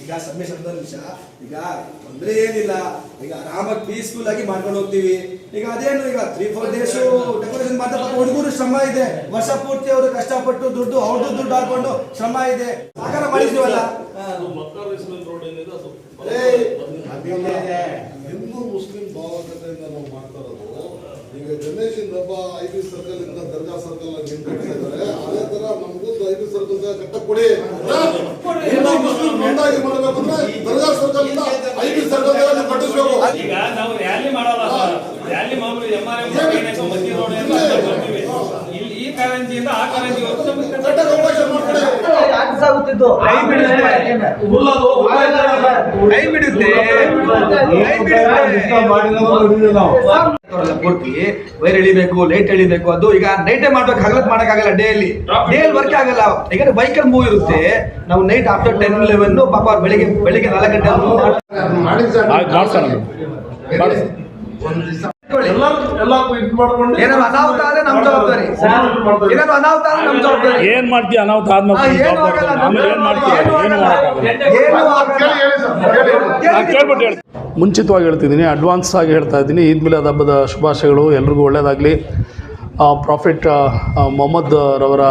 ಈಗ ಸಂದೇಶದ ನಿಮಿಷ ಈಗ ತೊಂದರೆ ಏನಿಲ್ಲ, ಈಗ ಆರಾಮಾಗಿ ಪೀಸ್ಫುಲ್ ಆಗಿ ಮಾಡ್ಕೊಂಡು ಹೋಗ್ತೀವಿ. ಈಗ ಅದೇನು ಈಗ 3-4 ಡೇಸ್ ಡೆಕೋರೇಷನ್ ಮಾಡ್ತಾ ಹುಡುಗರು ಶ್ರಮ ಇದೆ, ವರ್ಷ ಪೂರ್ತಿ ಅವರು ಕಷ್ಟಪಟ್ಟು ದುಡ್ಡು ಅವ್ರದ್ದು ದುಡ್ಡು ಹಾಕೊಂಡು ಶ್ರಮ ಇದೆ, ಸಾಕಾರ ಮಾಡಿದ್ವಲ್ಲ. ಹಿಂದೂ ಮುಸ್ಲಿಂ ಭಾವಕತೆಯಿಂದ ನಾವು ಮಾಡ್ತಾ ಇರೋದು. ಈಗ ಗಣೇಶನ್ ಹಬ್ಬ ಐಬಿ ಸರ್ಕಲ್ ಇಂದ ದರ್ಗಾ ಸರ್ಕಲ್ ನಿಮ್ ಕಟ್ತಾ ಇದ್ದಾರೆ, ಅದೇ ತರ ನಮಗೂ ಐಬಿ ಸರ್ಕಲ್ ಕಟ್ಟ ಕೊಡಿ. ನೋಂದಾಗಿ ಮಾಡ್ಬೇಕಂದ್ರೆ ದರ್ಗಾ ಸರ್ಕಲ್ ಇಂದ ಐಬಿ ಸರ್ಕಲ್ ಕಟ್ಟಿಸ್ಬೇಕು. ಈಗ ನಾವು ರ್ಯಾಲಿ ಮಾಡಲ್ಲ, ರ್ಯಾಲಿ ಮಾಮೂಲಿ ಈ ಕಾರಂಜಿಯಿಂದ ಆ ಕಾರಂಜಿ ಪೂರ್ತಿ ವೈರ್ ಎಳಿಬೇಕು, ಲೈಟ್ ಎಳಿಬೇಕು. ಅದು ಈಗ ನೈಟೇ ಮಾಡ್ಬೇಕು, ಹಗಲತ್ ಮಾಡಕ್ಕಾಗಲ್ಲ. ಡೇ ಅಲ್ಲಿ ವರ್ಕ್ ಆಗಲ್ಲ. ಯಾಕಂದ್ರೆ ಬೈಕಲ್ಲಿ ಮೂವ್ ಇರುತ್ತೆ. ನಾವು ನೈಟ್ ಆಫ್ಟರ್ 10-11 ಪಾಪ ಬೆಳಿಗ್ಗೆ 4 ಗಂಟೆ ಏನ್ ಮಾಡ್ತೀಯ ಅನಾಹುತ ಮುಂಚಿತವಾಗಿ ಹೇಳ್ತಿದ್ದೀನಿ, ಅಡ್ವಾನ್ಸ್ ಆಗಿ ಹೇಳ್ತಾ ಇದ್ದೀನಿ. ಈದ್ ಮಿಲಾದ್ ಹಬ್ಬದ ಶುಭಾಶಯಗಳು, ಎಲ್ರಿಗೂ ಒಳ್ಳೆಯದಾಗಲಿ. ಪ್ರಾಫಿಟ್ ಮೊಹಮ್ಮದ್ ರವರ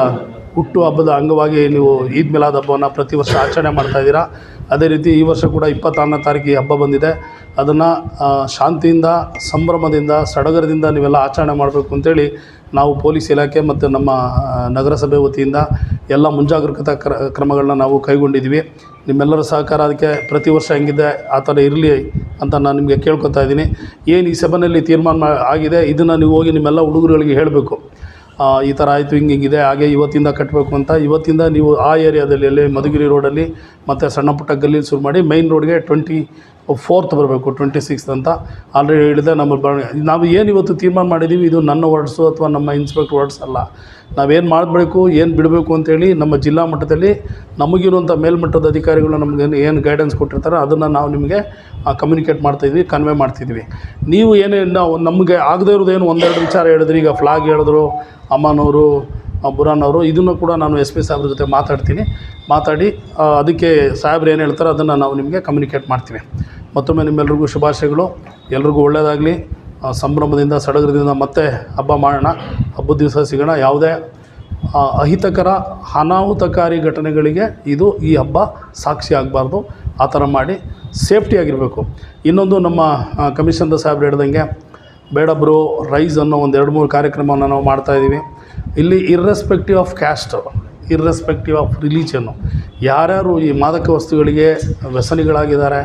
ಹುಟ್ಟು ಹಬ್ಬದ ಅಂಗವಾಗಿ ನೀವು ಈದ್ ಮಿಲಾದ್ ಹಬ್ಬವನ್ನು ಪ್ರತಿ ವರ್ಷ ಆಚರಣೆ ಮಾಡ್ತಾಯಿದ್ದೀರಾ. ಅದೇ ರೀತಿ ಈ ವರ್ಷ ಕೂಡ 26ನೇ ತಾರೀಕಿಗೆ ಹಬ್ಬ ಬಂದಿದೆ. ಅದನ್ನು ಶಾಂತಿಯಿಂದ, ಸಂಭ್ರಮದಿಂದ, ಸಡಗರದಿಂದ ನೀವೆಲ್ಲ ಆಚರಣೆ ಮಾಡಬೇಕು ಅಂತೇಳಿ ನಾವು ಪೊಲೀಸ್ ಇಲಾಖೆ ಮತ್ತು ನಮ್ಮ ನಗರಸಭೆ ವತಿಯಿಂದ ಎಲ್ಲ ಮುಂಜಾಗ್ರತಾ ಕ್ರಮಗಳನ್ನ ನಾವು ಕೈಗೊಂಡಿದ್ದೀವಿ. ನಿಮ್ಮೆಲ್ಲರ ಸಹಕಾರ ಅದಕ್ಕೆ ಪ್ರತಿ ವರ್ಷ ಹೆಂಗಿದೆ ಆ ಥರ ಇರಲಿ ಅಂತ ನಾನು ನಿಮಗೆ ಕೇಳ್ಕೊತಾ ಇದ್ದೀನಿ. ಏನು ಈ ಸಭೆಯಲ್ಲಿ ತೀರ್ಮಾನ ಆಗಿದೆ ಇದನ್ನು ನೀವು ಹೋಗಿ ನಿಮ್ಮೆಲ್ಲ ಹುಡುಗರುಗಳಿಗೆ ಹೇಳಬೇಕು. ಈ ಥರ ಆಯಿತು, ಹಿಂಗಿದೆ, ಹಾಗೆ ಇವತ್ತಿಂದ ಕಟ್ಟಬೇಕು ಅಂತ. ಇವತ್ತಿಂದ ನೀವು ಆ ಏರಿಯಾದಲ್ಲಿ ಅಲ್ಲಿ ಮಧುಗಿರಿ ರೋಡಲ್ಲಿ ಮತ್ತು ಸಣ್ಣ ಪುಟ್ಟ ಗಲ್ಲಿ ಶುರು ಮಾಡಿ ಮೈನ್ ರೋಡ್ಗೆ 24th ಬರಬೇಕು, 26th ಅಂತ ಆಲ್ರೆಡಿ ಹೇಳಿದೆ. ನಾವು ಏನು ಇವತ್ತು ತೀರ್ಮಾನ ಮಾಡಿದ್ದೀವಿ ಇದು ನನ್ನ ವರ್ಡ್ಸು ಅಥವಾ ನಮ್ಮ ಇನ್ಸ್ಪೆಕ್ಟರ್ ವರ್ಡ್ಸ್ ಅಲ್ಲ. ನಾವೇನು ಮಾಡಬೇಕು, ಏನು ಬಿಡಬೇಕು ಅಂತೇಳಿ ನಮ್ಮ ಜಿಲ್ಲಾ ಮಟ್ಟದಲ್ಲಿ ನಮಗಿರುವಂಥ ಮೇಲ್ಮಟ್ಟದ ಅಧಿಕಾರಿಗಳು ನಮಗೆ ಏನು ಗೈಡೆನ್ಸ್ ಕೊಟ್ಟಿರ್ತಾರೆ ಅದನ್ನು ನಾವು ನಿಮಗೆ ಕಮ್ಯುನಿಕೇಟ್ ಮಾಡ್ತಾಯಿದ್ವಿ, ಕನ್ವೆ ಮಾಡ್ತಿದ್ವಿ. ನೀವು ನಾವು ನಮಗೆ ಆಗದೇ ಇರೋದೇನು ಒಂದೆರಡು ವಿಚಾರ ಹೇಳಿದ್ರಿ. ಈಗ ಫ್ಲಾಗ್ ಹೇಳಿದ್ರು ಅಮ್ಮನವರು, ಬುರಾನ್ ಅವರು, ಇದನ್ನು ಕೂಡ ನಾನು SP ಸಾಹೇಬ್ರ ಜೊತೆ ಮಾತಾಡಿ ಅದಕ್ಕೆ ಸಾಹೇಬ್ರು ಏನು ಹೇಳ್ತಾರೆ ಅದನ್ನು ನಾವು ನಿಮಗೆ ಕಮ್ಯುನಿಕೇಟ್ ಮಾಡ್ತೀವಿ. ಮತ್ತೊಮ್ಮೆ ನಿಮ್ಮೆಲ್ರಿಗೂ ಶುಭಾಶಯಗಳು. ಎಲ್ರಿಗೂ ಒಳ್ಳೆಯದಾಗಲಿ. ಸಂಭ್ರಮದಿಂದ, ಸಡಗರದಿಂದ ಮತ್ತೆ ಹಬ್ಬ ಮಾಡೋಣ. ಹಬ್ಬದ ದಿವಸ ಸಿಗೋಣ. ಯಾವುದೇ ಅಹಿತಕರ, ಅನಾಹುತಕಾರಿ ಘಟನೆಗಳಿಗೆ ಈ ಹಬ್ಬ ಸಾಕ್ಷಿ ಆಗಬಾರ್ದು. ಆ ಥರ ಮಾಡಿ ಸೇಫ್ಟಿಯಾಗಿರಬೇಕು. ಇನ್ನೊಂದು ನಮ್ಮ ಕಮಿಷನರ್ ಸಾಹೇಬ್ರು ಹೇಳ್ದಂಗೆ ಬೇಡ ಬ್ರೋ ರೈಸ್ ಅನ್ನೋ ಒಂದು 2-3 ಕಾರ್ಯಕ್ರಮವನ್ನು ನಾವು ಮಾಡ್ತಾಯಿದ್ದೀವಿ. ಇಲ್ಲಿ irrespective of caste, irrespective of religion, ಯಾರ್ಯಾರು ಈ ಮಾದಕ ವಸ್ತುಗಳಿಗೆ ವ್ಯಸನಿಗಳಾಗಿದ್ದಾರೆ,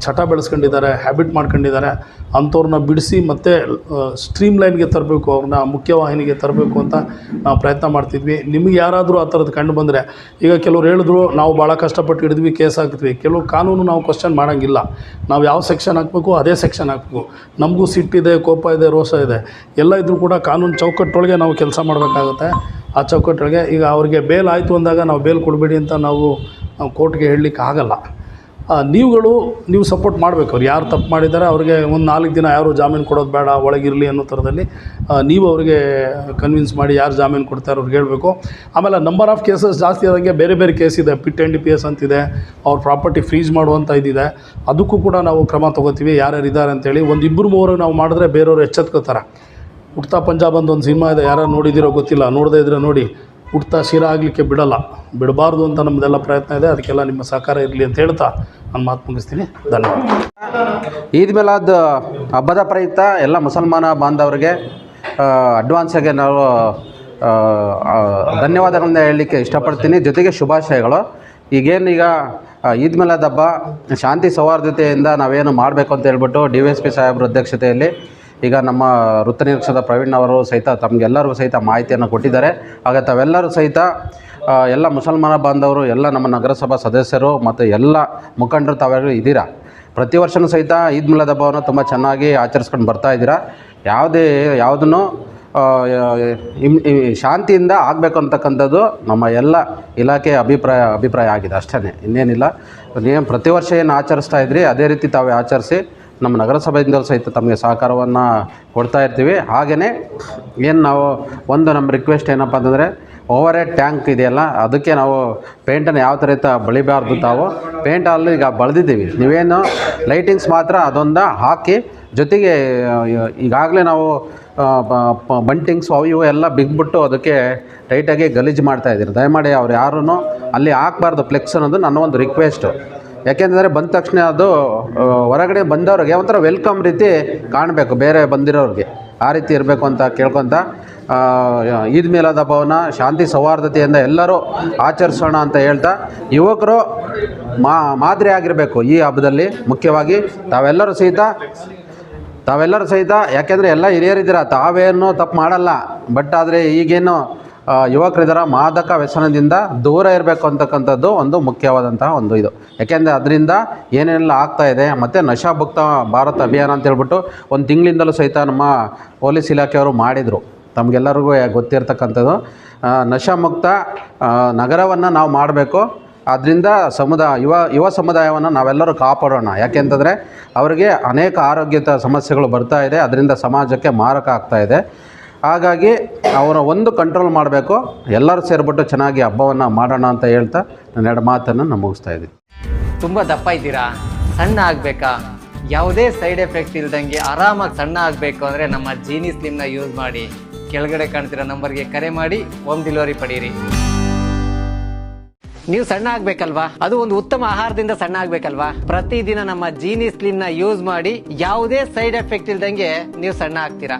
ಚಟ ಬೆಳೆಸ್ಕೊಂಡಿದ್ದಾರೆ, ಹ್ಯಾಬಿಟ್ ಮಾಡ್ಕೊಂಡಿದ್ದಾರೆ, ಅಂಥವ್ರನ್ನ ಬಿಡಿಸಿ ಮತ್ತು ಸ್ಟ್ರೀಮ್ ಲೈನ್ಗೆ ತರಬೇಕು, ಅವ್ರನ್ನ ಮುಖ್ಯವಾಹಿನಿಗೆ ತರಬೇಕು ಅಂತ ನಾವು ಪ್ರಯತ್ನ ಮಾಡ್ತಿದ್ವಿ. ನಿಮಗೆ ಯಾರಾದರೂ ಆ ಥರದ್ದು ಕಂಡು ಬಂದರೆ, ಈಗ ಕೆಲವ್ರು ಹೇಳಿದ್ರು ನಾವು ಭಾಳ ಕಷ್ಟಪಟ್ಟು ಹಿಡಿದ್ವಿ, ಕೇಸ್ ಹಾಕ್ತೀವಿ. ಕೆಲವು ಕಾನೂನು ನಾವು ಕ್ವಶ್ಚನ್ ಮಾಡೋಂಗಿಲ್ಲ. ನಾವು ಯಾವ ಸೆಕ್ಷನ್ ಹಾಕಬೇಕು ಅದೇ ಸೆಕ್ಷನ್ ಹಾಕಬೇಕು. ನಮಗೂ ಸಿಟ್ಟಿದೆ, ಕೋಪ ಇದೆ, ರೋಷ ಇದೆ, ಎಲ್ಲ ಇದ್ರೂ ಕೂಡ ಕಾನೂನು ಚೌಕಟ್ಟೊಳಗೆ ನಾವು ಕೆಲಸ ಮಾಡಬೇಕಾಗುತ್ತೆ. ಆ ಚೌಕಟ್ಟೊಳಗೆ ಈಗ ಅವ್ರಿಗೆ ಬೇಲ್ ಆಯಿತು ಅಂದಾಗ ನಾವು ಬೇಲ್ ಕೊಡಬೇಡಿ ಅಂತ ನಾವು ಕೋರ್ಟ್ಗೆ ಹೇಳಲಿಕ್ಕೆ ಆಗಲ್ಲ. ನೀವು ಸಪೋರ್ಟ್ ಮಾಡಬೇಕು. ಅವ್ರು ಯಾರು ತಪ್ಪು ಮಾಡಿದ್ದಾರೆ ಅವ್ರಿಗೆ ಒಂದು 4 ದಿನ ಯಾರು ಜಾಮೀನು ಕೊಡೋದು ಬೇಡ, ಒಳಗಿರಲಿ ಅನ್ನೋ ಥರದಲ್ಲಿ ನೀವು ಅವರಿಗೆ ಕನ್ವಿನ್ಸ್ ಮಾಡಿ ಯಾರು ಜಾಮೀನು ಕೊಡ್ತಾರೆ ಅವ್ರಿಗೆ ಹೇಳಬೇಕು. ಆಮೇಲೆ ನಂಬರ್ ಆಫ್ ಕೇಸಸ್ ಜಾಸ್ತಿ ಆದಂಗೆ ಬೇರೆ ಬೇರೆ ಕೇಸ್ ಇದೆ. ಪಿಟ್ ಆ್ಯಂಡ್ PS ಅಂತಿದೆ, ಅವ್ರ ಪ್ರಾಪರ್ಟಿ ಫ್ರೀಜ್ ಮಾಡುವಂಥ ಇದಿದೆ. ಅದಕ್ಕೂ ಕೂಡ ನಾವು ಕ್ರಮ ತೊಗೋತೀವಿ. ಯಾರ್ಯಾರು ಇದ್ದಾರೆ ಅಂತೇಳಿ 1-2-3 ನಾವು ಮಾಡಿದ್ರೆ ಬೇರೆಯವರು ಎಚ್ಚೆತ್ಕೋತಾರೆ. ಉಡ್ತಾ ಪಂಜಾಬ್ ಅಂತ ಒಂದು ಸಿನಿಮಾ ಇದೆ, ಯಾರು ನೋಡಿದಿರೋ ಗೊತ್ತಿಲ್ಲ, ನೋಡದೇ ಇದ್ದರೆ ನೋಡಿ. ಉಡ್ತಾ ಶಿರ ಆಗಲಿಕ್ಕೆ ಬಿಡಬಾರ್ದು ಅಂತ ನಮ್ಮದೆಲ್ಲ ಪ್ರಯತ್ನ ಇದೆ. ಅದಕ್ಕೆಲ್ಲ ನಿಮ್ಮ ಸಹಕಾರ ಇರಲಿ ಅಂತ ಹೇಳ್ತಾ ನಾನು ಮಾತು ಮುಗಿಸ್ತೀನಿ. ಧನ್ಯವಾದ. ಈದ್ ಮಿಲಾದ್ ಹಬ್ಬದ ಪ್ರಯುಕ್ತ ಎಲ್ಲ ಮುಸಲ್ಮಾನ ಬಾಂಧವರಿಗೆ ಅಡ್ವಾನ್ಸಾಗಿ ನಾವು ಧನ್ಯವಾದಗಳನ್ನ ಹೇಳಲಿಕ್ಕೆ ಇಷ್ಟಪಡ್ತೀನಿ. ಜೊತೆಗೆ ಶುಭಾಶಯಗಳು. ಈಗ ಈದ್ ಮಿಲಾದ್ ಹಬ್ಬ ಶಾಂತಿ ಸೌಹಾರ್ದತೆಯಿಂದ ನಾವೇನು ಮಾಡಬೇಕು ಅಂತ ಹೇಳ್ಬಿಟ್ಟು DYSP ಸಾಹೇಬ್ರ ಅಧ್ಯಕ್ಷತೆಯಲ್ಲಿ ಈಗ ನಮ್ಮ ವೃತ್ತ ನಿರೀಕ್ಷಕ ಪ್ರವೀಣ್ ಅವರು ಸಹಿತ ತಮಗೆಲ್ಲರಿಗೂ ಸಹಿತ ಮಾಹಿತಿಯನ್ನು ಕೊಟ್ಟಿದ್ದಾರೆ. ಆಗ ತಾವೆಲ್ಲರೂ ಸಹಿತ ಎಲ್ಲ ಮುಸಲ್ಮಾನ ಬಾಂಧವರು, ಎಲ್ಲ ನಮ್ಮ ನಗರಸಭಾ ಸದಸ್ಯರು ಮತ್ತು ಎಲ್ಲ ಮುಖಂಡರು ತಾವೆಲ್ಲರೂ ಇದ್ದೀರಾ. ಪ್ರತಿ ವರ್ಷವೂ ಸಹಿತ ಈದ್ ಮಿಲಾದ್ ಹಬ್ಬವನ್ನು ತುಂಬ ಚೆನ್ನಾಗಿ ಆಚರಿಸ್ಕೊಂಡು ಬರ್ತಾ ಇದ್ದೀರಾ. ಯಾವುದನ್ನು ಶಾಂತಿಯಿಂದ ಆಗಬೇಕು ಅಂತಕ್ಕಂಥದ್ದು ನಮ್ಮ ಎಲ್ಲ ಇಲಾಖೆಯ ಅಭಿಪ್ರಾಯ ಆಗಿದೆ, ಅಷ್ಟೇ, ಇನ್ನೇನಿಲ್ಲ. ನೀವು ಪ್ರತಿ ವರ್ಷ ಏನು ಆಚರಿಸ್ತಾ ಇದ್ರಿ ಅದೇ ರೀತಿ ತಾವೇ ಆಚರಿಸಿ ನಮ್ಮ ನಗರಸಭೆಯಿಂದಲೂ ಸಹಿತ ತಮಗೆ ಸಹಕಾರವನ್ನು ಕೊಡ್ತಾ ಇರ್ತೀವಿ. ಹಾಗೆಯೇ ಏನು ನಾವು ನಮ್ಮ ರಿಕ್ವೆಸ್ಟ್ ಏನಪ್ಪ ಅಂತಂದರೆ, ಓವರ್ ಹೆಡ್ ಟ್ಯಾಂಕ್ ಇದೆಯಲ್ಲ ಅದಕ್ಕೆ ನಾವು ಪೇಂಟನ್ನು ಯಾವ ಥರ ಬಳಿಬಾರ್ದು. ತಾವು ಪೇಂಟಲ್ಲಿ ಈಗ ಬಳ್ದಿದ್ದೀವಿ, ನೀವೇನು ಲೈಟಿಂಗ್ಸ್ ಮಾತ್ರ ಅದೊಂದು ಹಾಕಿ, ಜೊತೆಗೆ ಈಗಾಗಲೇ ನಾವು ಬಂಟಿಂಗ್ಸ್ ಅವು ಇವು ಎಲ್ಲ ಬಿಗ್ಬಿಟ್ಟು ಅದಕ್ಕೆ ಟೈಟಾಗಿ ಗಲೀಜು ಮಾಡ್ತಾಯಿದ್ದೀರಿ. ದಯಮಾಡಿ ಅವ್ರು ಯಾರೂ ಅಲ್ಲಿ ಹಾಕಬಾರ್ದು ಫ್ಲೆಕ್ಸ್ ಅನ್ನೋದು ನನ್ನ ಒಂದು ರಿಕ್ವೆಸ್ಟು. ಯಾಕೆಂದರೆ ಬಂದ ತಕ್ಷಣ ಅದು ಹೊರಗಡೆ ಬಂದವ್ರಿಗೆ ಒಂಥರ ವೆಲ್ಕಮ್ ರೀತಿ ಕಾಣಬೇಕು, ಬೇರೆ ಬಂದಿರೋರಿಗೆ ಆ ರೀತಿ ಇರಬೇಕು ಅಂತ ಕೇಳ್ಕೊತ ಈದ್ ಮಿಲಾದ್ ಹಬ್ಬವನ್ನು ಶಾಂತಿ ಸೌಹಾರ್ದತೆಯಿಂದ ಎಲ್ಲರೂ ಆಚರಿಸೋಣ ಅಂತ ಹೇಳ್ತಾ, ಯುವಕರು ಮಾದರಿ ಆಗಿರಬೇಕು ಈ ಹಬ್ಬದಲ್ಲಿ. ಮುಖ್ಯವಾಗಿ ತಾವೆಲ್ಲರೂ ಸಹಿತ ಯಾಕೆಂದರೆ ಎಲ್ಲ ಹಿರಿಯರಿದ್ದೀರ, ತಾವೇನು ತಪ್ಪು ಮಾಡಲ್ಲ. ಬಟ್ ಆದರೆ ಈಗೇನು ಯುವಕರಿದ್ದಾರೆ, ಮಾದಕ ವ್ಯಸನದಿಂದ ದೂರ ಇರಬೇಕು ಅಂತಕ್ಕಂಥದ್ದು ಒಂದು ಮುಖ್ಯವಾದಂತಹ ಒಂದು ಇದು. ಯಾಕೆಂದರೆ ಅದರಿಂದ ಏನೇನೆಲ್ಲ ಆಗ್ತಾಯಿದೆ. ಮತ್ತು ನಶಾಮುಕ್ತ ಭಾರತ ಅಭಿಯಾನ ಅಂತ ಹೇಳ್ಬಿಟ್ಟು ಒಂದು ತಿಂಗಳಿಂದಲೂ ಸಹಿತ ನಮ್ಮ ಪೊಲೀಸ್ ಇಲಾಖೆಯವರು ಮಾಡಿದರು, ತಮಗೆಲ್ಲರಿಗೂ ಗೊತ್ತಿರ್ತಕ್ಕಂಥದ್ದು. ನಶಾಮುಕ್ತ ನಗರವನ್ನು ನಾವು ಮಾಡಬೇಕು. ಅದರಿಂದ ಯುವ ಸಮುದಾಯವನ್ನು ನಾವೆಲ್ಲರೂ ಕಾಪಾಡೋಣ. ಯಾಕೆಂತಂದರೆ ಅವರಿಗೆ ಅನೇಕ ಆರೋಗ್ಯದ ಸಮಸ್ಯೆಗಳು ಬರ್ತಾ ಇದೆ, ಅದರಿಂದ ಸಮಾಜಕ್ಕೆ ಮಾರಕ ಆಗ್ತಾಯಿದೆ. ಹಾಗಾಗಿ ಅವರ ಒಂದು ಕಂಟ್ರೋಲ್ ಮಾಡಬೇಕು. ಎಲ್ಲರೂ ಸೇರಿಬಿಟ್ಟು ಚೆನ್ನಾಗಿ ಹಬ್ಬವನ್ನು ಮಾಡೋಣ ಅಂತ ಹೇಳ್ತಾ ನನ್ನ 2 ಮಾತನ್ನು ನಾನು ಮುಗಿಸ್ತಾ ಇದ್ದೀನಿ. ತುಂಬ ದಪ್ಪ ಇದ್ದೀರಾ, ಸಣ್ಣ ಆಗಬೇಕಾ, ಯಾವುದೇ ಸೈಡ್ ಎಫೆಕ್ಟ್ ಇಲ್ದಂಗೆ ಆರಾಮಾಗಿ ಸಣ್ಣ ಆಗಬೇಕು ಅಂದರೆ ನಮ್ಮ ಜೀನಿ ಸ್ಲಿಮ್ನ ಯೂಸ್ ಮಾಡಿ. ಕೆಳಗಡೆ ಕಾಣ್ತಿರೋ ನಂಬರ್ಗೆ ಕರೆ ಮಾಡಿ ಹೋಮ್ ಡೆಲಿವರಿ ಪಡೀರಿ. ನೀವು ಸಣ್ಣ ಆಗ್ಬೇಕಲ್ವಾ, ಅದು ಒಂದು ಉತ್ತಮ ಆಹಾರದಿಂದ ಸಣ್ಣ ಆಗ್ಬೇಕಲ್ವಾ. ಪ್ರತಿದಿನ ನಮ್ಮ ಜೀನಿ ಸ್ಲಿಮ್ನ ಯೂಸ್ ಮಾಡಿ ಯಾವುದೇ ಸೈಡ್ ಎಫೆಕ್ಟ್ ಇಲ್ದಂಗೆ ನೀವು ಸಣ್ಣ ಆಗ್ತೀರಾ.